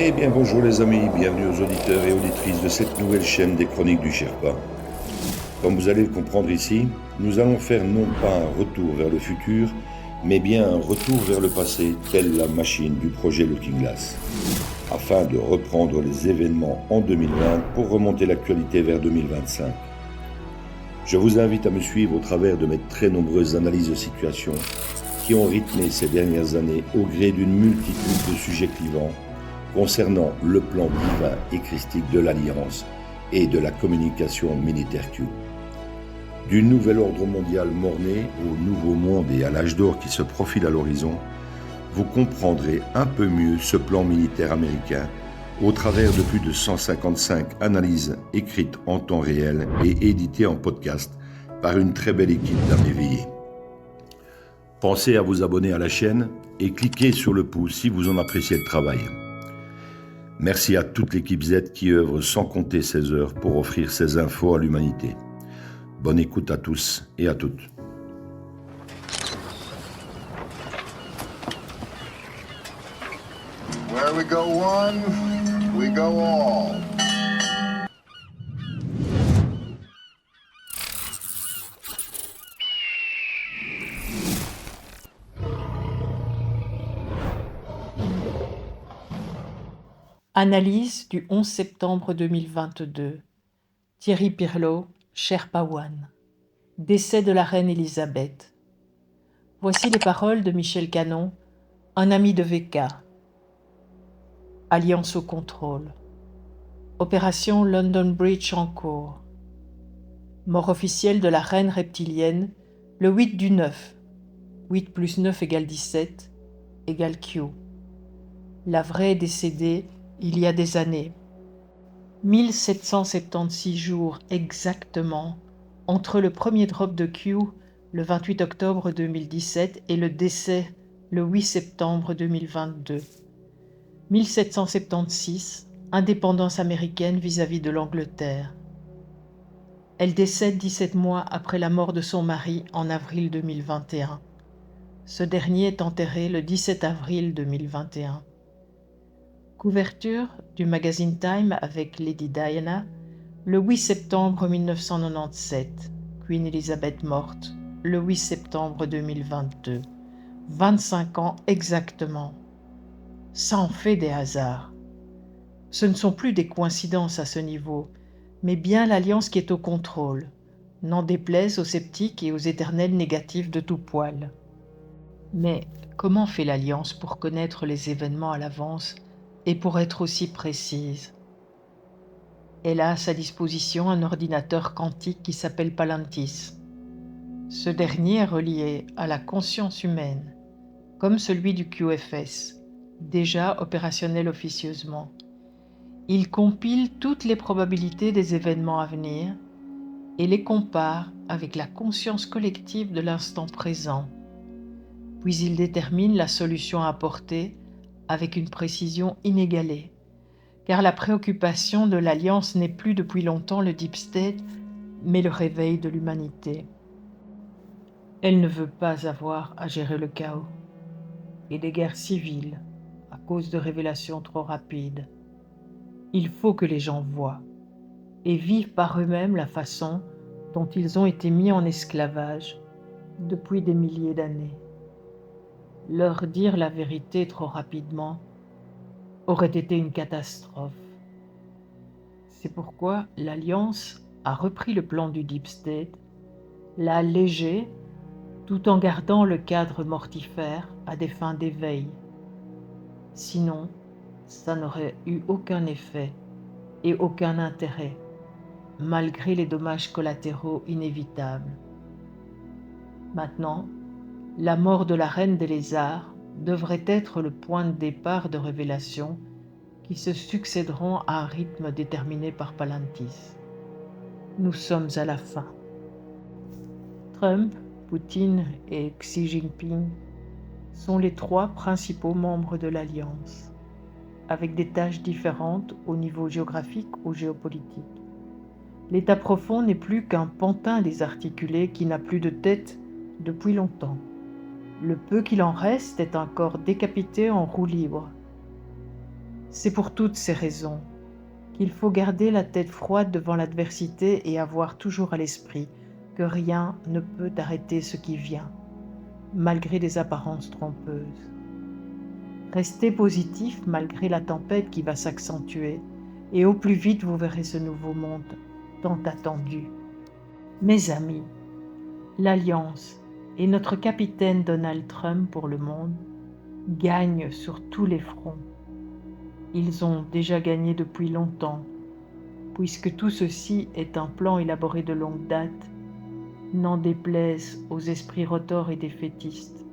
Eh bien bonjour les amis, bienvenue aux auditeurs et auditrices de cette nouvelle chaîne des Chroniques du Sherpa. Comme vous allez le comprendre ici, nous allons faire non pas un retour vers le futur, mais bien un retour vers le passé, telle la machine du projet Looking Glass, afin de reprendre les événements en 2020 pour remonter l'actualité vers 2025. Je vous invite à me suivre au travers de mes très nombreuses analyses de situation qui ont rythmé ces dernières années au gré d'une multitude de sujets clivants concernant le plan divin et christique de l'Alliance et de la communication militaire Q. Du nouvel ordre mondial mort-né au nouveau monde et à l'âge d'or qui se profile à l'horizon, vous comprendrez un peu mieux ce plan militaire américain au travers de plus de 155 analyses écrites en temps réel et éditées en podcast par une très belle équipe d'âmes éveillées. Pensez à vous abonner à la chaîne et cliquez sur le pouce si vous en appréciez le travail. Merci à toute l'équipe Z qui œuvre sans compter ses heures pour offrir ces infos à l'humanité. Bonne écoute à tous et à toutes. Where we go one, we go all. Analyse du 11 septembre 2022. Thierry Pirlot, Sherpa One. Décès de la reine Elisabeth. Voici les paroles de Michel Canon, un ami de VK. Alliance au contrôle. Opération London Bridge en cours. Mort officielle de la reine reptilienne le 8 du 9. 8 plus 9 égale 17, égale Q. La vraie est décédée il y a des années. 1776 jours exactement entre le premier drop de Q le 28 octobre 2017 et le décès le 8 septembre 2022. 1776, indépendance américaine vis-à-vis de l'Angleterre. Elle décède 17 mois après la mort de son mari en avril 2021. Ce dernier est enterré le 17 avril 2021. Couverture du magazine Time avec Lady Diana, le 8 septembre 1997, Queen Elizabeth morte, le 8 septembre 2022. 25 ans exactement. Ça en fait des hasards. Ce ne sont plus des coïncidences à ce niveau, mais bien l'Alliance qui est au contrôle, n'en déplaise aux sceptiques et aux éternels négatifs de tout poil. Mais comment fait l'Alliance pour connaître les événements à l'avance et pour être aussi précise? Elle a à sa disposition un ordinateur quantique qui s'appelle Palantis. Ce dernier est relié à la conscience humaine, comme celui du QFS, déjà opérationnel officieusement. Il compile toutes les probabilités des événements à venir et les compare avec la conscience collective de l'instant présent. Puis il détermine la solution à apporter avec une précision inégalée, car la préoccupation de l'Alliance n'est plus depuis longtemps le Deep State, mais le réveil de l'humanité. Elle ne veut pas avoir à gérer le chaos et des guerres civiles à cause de révélations trop rapides. Il faut que les gens voient et vivent par eux-mêmes la façon dont ils ont été mis en esclavage depuis des milliers d'années. Leur dire la vérité trop rapidement aurait été une catastrophe. C'est pourquoi l'Alliance a repris le plan du Deep State, l'a allégé tout en gardant le cadre mortifère à des fins d'éveil. Sinon, ça n'aurait eu aucun effet et aucun intérêt, malgré les dommages collatéraux inévitables. Maintenant, la mort de la reine des lézards devrait être le point de départ de révélation qui se succéderont à un rythme déterminé par Palantis. Nous sommes à la fin. Trump, Poutine et Xi Jinping sont les 3 principaux membres de l'Alliance, avec des tâches différentes au niveau géographique ou géopolitique. L'État profond n'est plus qu'un pantin désarticulé qui n'a plus de tête depuis longtemps. Le peu qu'il en reste est un corps décapité en roue libre. C'est pour toutes ces raisons qu'il faut garder la tête froide devant l'adversité et avoir toujours à l'esprit que rien ne peut arrêter ce qui vient, malgré des apparences trompeuses. Restez positif malgré la tempête qui va s'accentuer, et au plus vite vous verrez ce nouveau monde tant attendu. Mes amis, l'Alliance et notre capitaine Donald Trump pour le monde gagnent sur tous les fronts. Ils ont déjà gagné depuis longtemps, puisque tout ceci est un plan élaboré de longue date, n'en déplaise aux esprits rotors et défaitistes,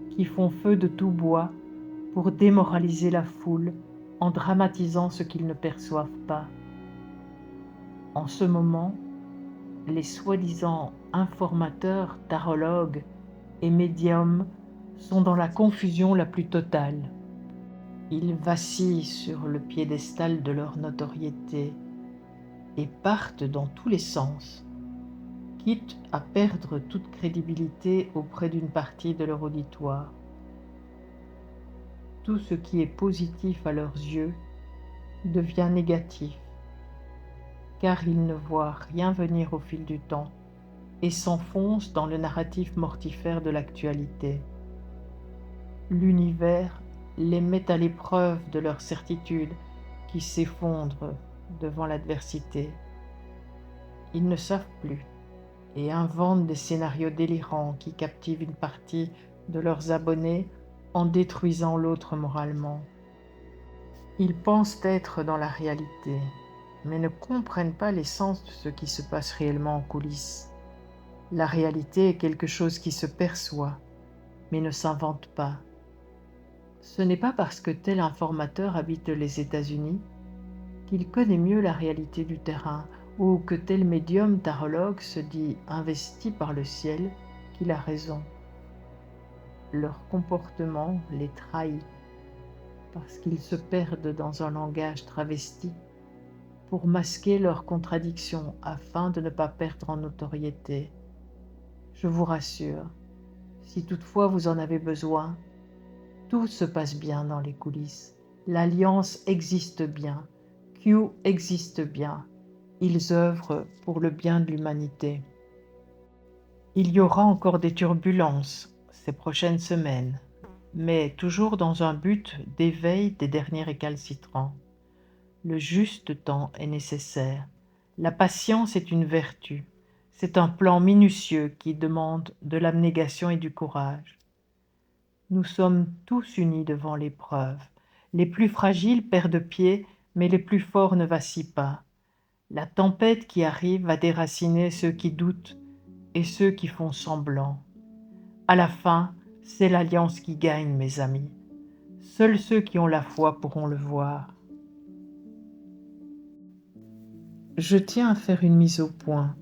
qui font feu de tout bois pour démoraliser la foule en dramatisant ce qu'ils ne perçoivent pas. En ce moment, les soi-disant informateurs, tarologues et médiums sont dans la confusion la plus totale. Ils vacillent sur le piédestal de leur notoriété et partent dans tous les sens, quitte à perdre toute crédibilité auprès d'une partie de leur auditoire. Tout ce qui est positif à leurs yeux devient négatif, car ils ne voient rien venir au fil du temps et s'enfoncent dans le narratif mortifère de l'actualité. L'univers les met à l'épreuve de leur certitude qui s'effondre devant l'adversité. Ils ne savent plus et inventent des scénarios délirants qui captivent une partie de leurs abonnés en détruisant l'autre moralement. Ils pensent être dans la réalité, mais ne comprennent pas l'essence de ce qui se passe réellement en coulisses. La réalité est quelque chose qui se perçoit, mais ne s'invente pas. Ce n'est pas parce que tel informateur habite les États-Unis qu'il connaît mieux la réalité du terrain, ou que tel médium tarologue se dit investi par le ciel qu'il a raison. Leur comportement les trahit, parce qu'ils se perdent dans un langage travesti pour masquer leurs contradictions afin de ne pas perdre en notoriété. Je vous rassure, si toutefois vous en avez besoin, tout se passe bien dans les coulisses. L'Alliance existe bien, Q existe bien. Ils œuvrent pour le bien de l'humanité. Il y aura encore des turbulences ces prochaines semaines, mais toujours dans un but d'éveil des derniers récalcitrants. Le juste temps est nécessaire. La patience est une vertu. C'est un plan minutieux qui demande de l'abnégation et du courage. Nous sommes tous unis devant l'épreuve. Les plus fragiles perdent pied, mais les plus forts ne vacillent pas. La tempête qui arrive va déraciner ceux qui doutent et ceux qui font semblant. À la fin, c'est l'Alliance qui gagne, mes amis. Seuls ceux qui ont la foi pourront le voir. Je tiens à faire une mise au point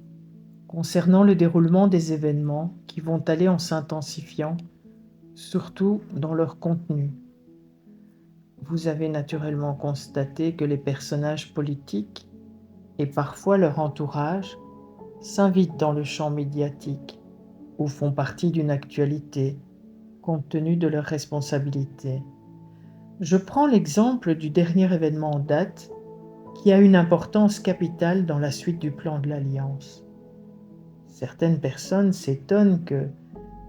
concernant le déroulement des événements qui vont aller en s'intensifiant, surtout dans leur contenu. Vous avez naturellement constaté que les personnages politiques et parfois leur entourage s'invitent dans le champ médiatique ou font partie d'une actualité compte tenu de leurs responsabilités. Je prends l'exemple du dernier événement en date qui a une importance capitale dans la suite du plan de l'Alliance. Certaines personnes s'étonnent que,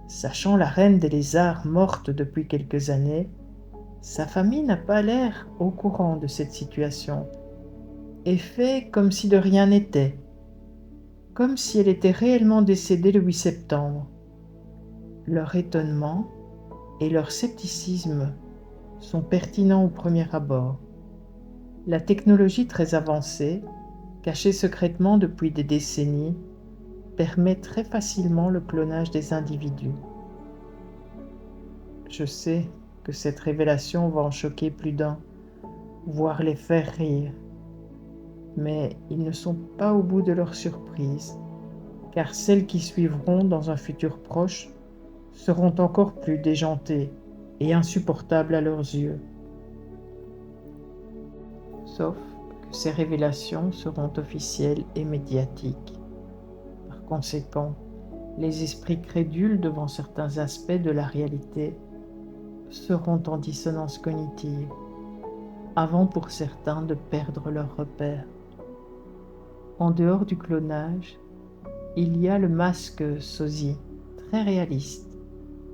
sachant la reine des lézards morte depuis quelques années, sa famille n'a pas l'air au courant de cette situation et fait comme si de rien n'était, comme si elle était réellement décédée le 8 septembre. Leur étonnement et leur scepticisme sont pertinents au premier abord. La technologie très avancée, cachée secrètement depuis des décennies, permet très facilement le clonage des individus. Je sais que cette révélation va en choquer plus d'un, voire les faire rire. Mais ils ne sont pas au bout de leur surprise, car celles qui suivront dans un futur proche seront encore plus déjantées et insupportables à leurs yeux. Sauf que ces révélations seront officielles et médiatiques. Par conséquent, les esprits crédules devant certains aspects de la réalité seront en dissonance cognitive, avant pour certains de perdre leurs repères. En dehors du clonage, il y a le masque sosie, très réaliste,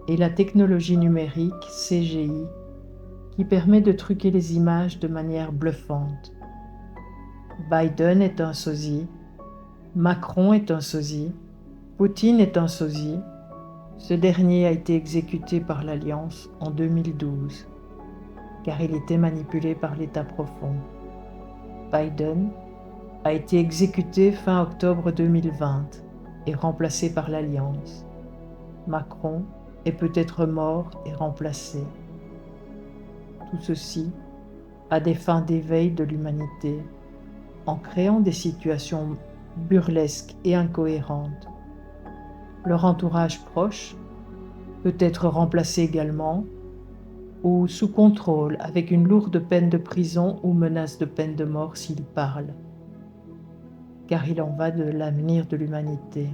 et la technologie numérique CGI qui permet de truquer les images de manière bluffante. Biden est un sosie, Macron est un sosie, Poutine est un sosie. Ce dernier a été exécuté par l'Alliance en 2012, car il était manipulé par l'État profond. Biden a été exécuté fin octobre 2020 et remplacé par l'Alliance. Macron est peut-être mort et remplacé. Tout ceci à des fins d'éveil de l'humanité, en créant des situations burlesques et incohérentes. Leur entourage proche peut être remplacé également, ou sous contrôle avec une lourde peine de prison ou menace de peine de mort s'ils parlent, car il en va de l'avenir de l'humanité.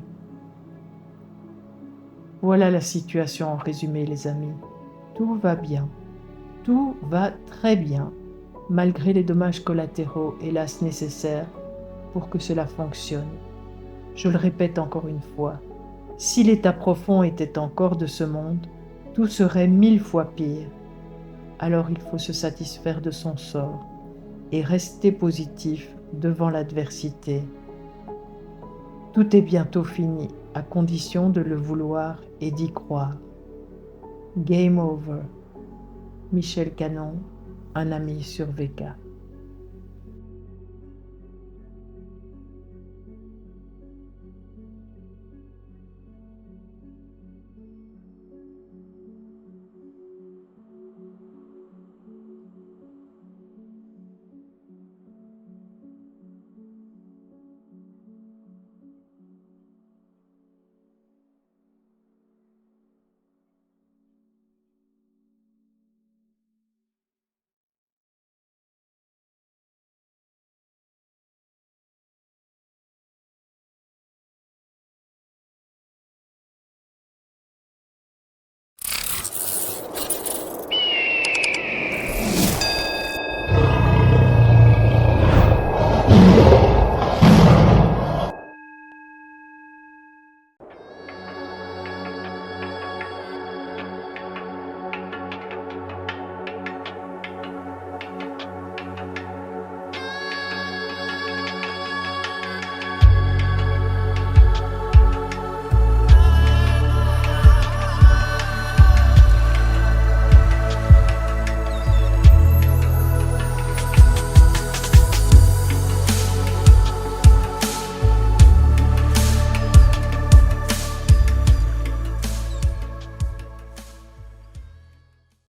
Voilà la situation en résumé, les amis. Tout va bien. Tout va très bien, malgré les dommages collatéraux, hélas nécessaires, pour que cela fonctionne. Je le répète encore une fois, si l'état profond était encore de ce monde, tout serait 1000 fois pire. Alors il faut se satisfaire de son sort et rester positif devant l'adversité. Tout est bientôt fini, à condition de le vouloir et d'y croire. Game over. Michel Canon, un ami sur VK.